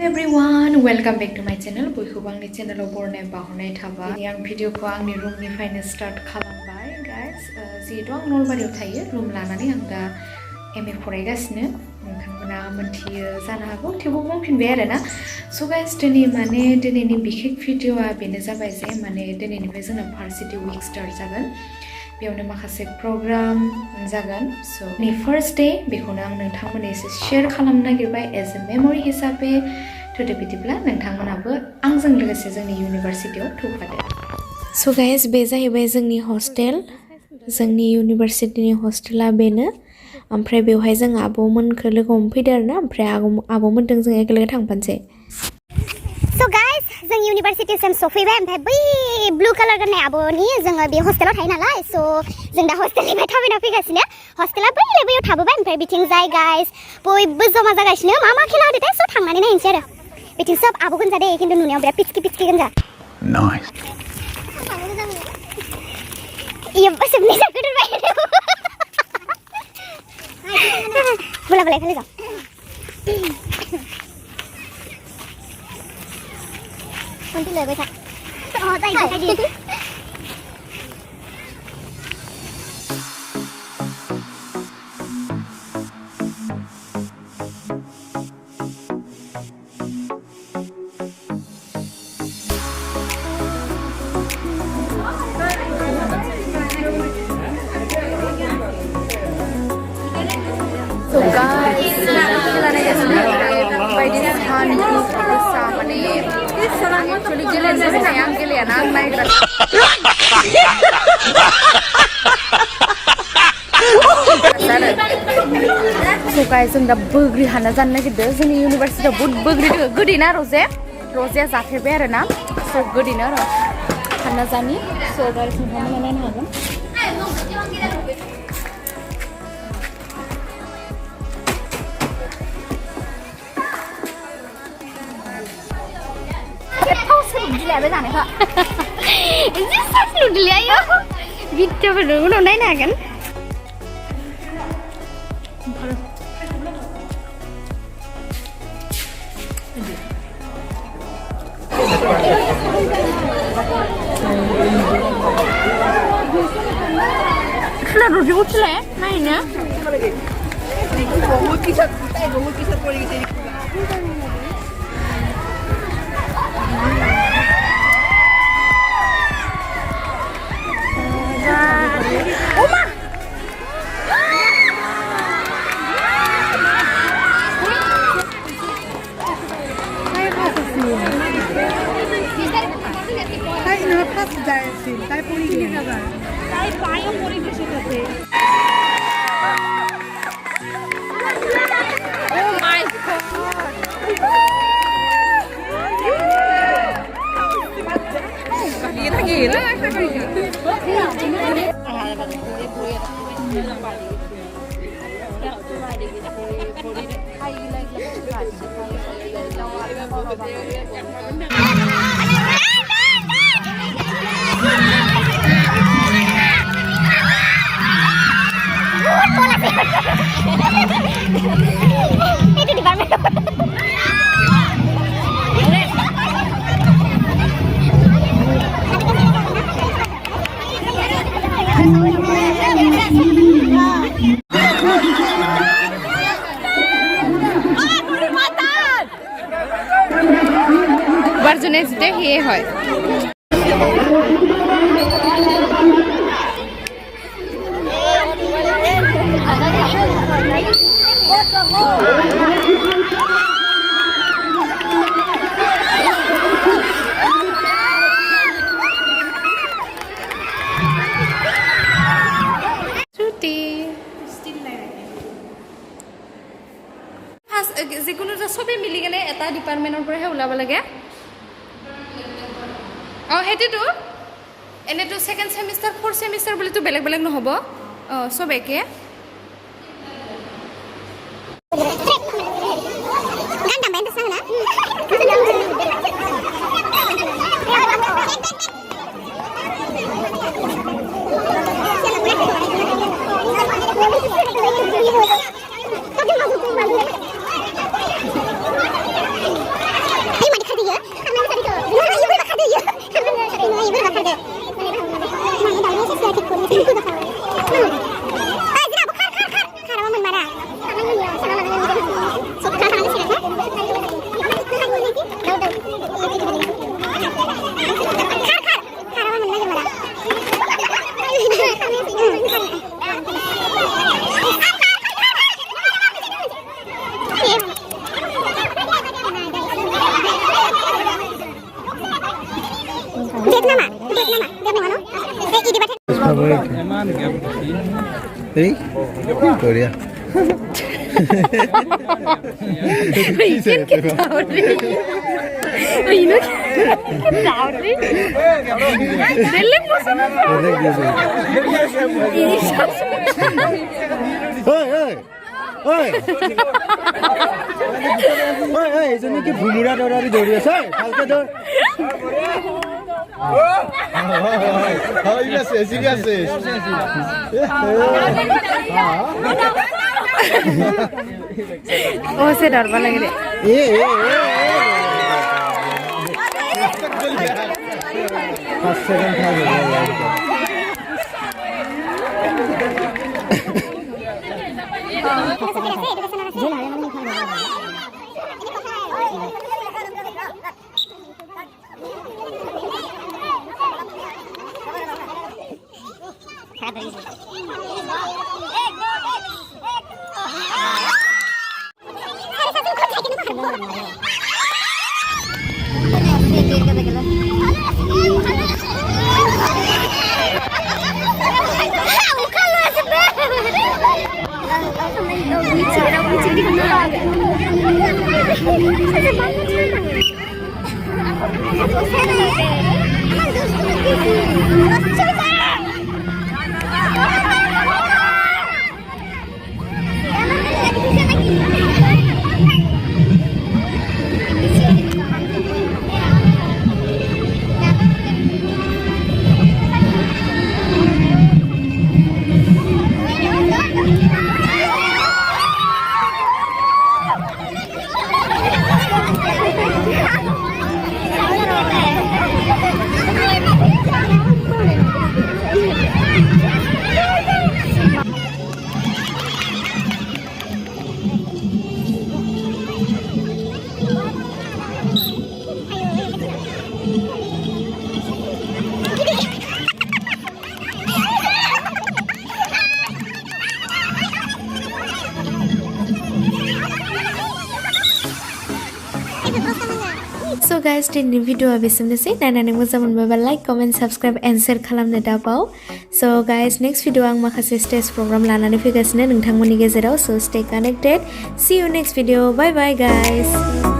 Everyone, welcome back to my channel. बयखौबो आंनि चेनेलाव बरनाय बावहरनाय थाबाय। आं भिडिअखौ आंनि रुमनिफ्रायनो स्टार्ट खालामबाय गाइस। जिहेतु आं नलबारियाव थायो, रुम लानानै आं दा एमए फरायगासिनो। नोंथांमोना मोनथियो जानो हागौ, थेवबो बुंफिनबाय आरोना। स' गाइस दिनैनि बिखेक भिडिअआ बेनो जाबाय जे दिनैनिफ्राय जोंना भार्सिटी उइक स्टार्ट जागोन। बेयावनो माखासे प्रग्राम जागोन। स' फार्स्ट डे बेखौनो आं नोंथांमोननो एसे शेयार खालामनो नागिरबाय एज ए मेमरि हिसाबै। थुदो बिदिब्ला नोंथांमोनाबो आंजों लोगोसे जोंनि इउनिभारसिटियाव फैफादो। स' गाइस बे जाहैबाय जोंनि हस्टेल। जोंनि इउनिभारसिटिनि हस्टेला बेनो। ओमफ्राय बेवहाय जों आब'मोनखौ लोगो हमफैदो आरोना। ओमफ्राय आब'मोनजों जों एकेलगे थांफानोसै। So guys, जों इउनिभारसिटिसिम सफैबाय। ओमफ्राय बै ब्लु कालार गाननाय आब'नि जोङो बे हस्टेलाव थायो नालाय। स' जों दा हस्टेलनिफ्राय थाबायना फैगासिनो। हस्टेला बैयाव थाबोबाय। ओमफ्राय बिथिं जाय गाइस बयबो जमा जागासिनो। मा खेला होदोथाय स' थांनानै नायनोसै आरो। बिथिं सब आब' गोनजा दे, खिन्थु नुनायाव बिराद पिचकी गोनजा। नाइस। इयो बसबनि जागोदबाय। बोला खालि जा।คนที่เลยไปค่ะอ๋อใจดีSo guys, जों दा बोग्रि हाना जानो नागिरदों। जोंनि इउनिभारसिटियाव बहुत बोग्रि दङ। गोदैना रजेया जाफेरबाय आरोना। स' गोदैनो आरो हाना जानि। स' गाइस नोंथांमोना नायनो हागोन। दिलायाबो जानायखौ एसे साइज दिलाया भिडिअफोर उनाव नायनो हागोन। Sudah rujuk udah mainnya. Oma. Itu di mana? Next day here হয়। যিকোনো সবে মিলি কেনে এটা ডিপাৰ্টমেণ্টৰ পৰাহে ওলাব লাগে। সেইটোতো এনেতো সেকেন্ড সেমিষ্টাৰ ফ'ৰ্থ সেমিষ্টাৰ বুলিতো বেলেগ নহ'ব। সব একে। Hey, Korea. এজনী কি ভুমুৰা দৌৰাৰি দৌৰি আছে ভালকে দৌৰ ओ से डरवा लगे रे फर्स्ट सेकंड था So guys, दिनैनि भिडिअआ बेसेनोसै नायनानै मोजां मोनबाय like comment subscribe end share खालामनो दाबाव so guys next video आं माखासे स्टेज प्रग्राम लानानै फैगासिनो नोंथांमोननि गेजेराव so stay connected see you next video bye bye guys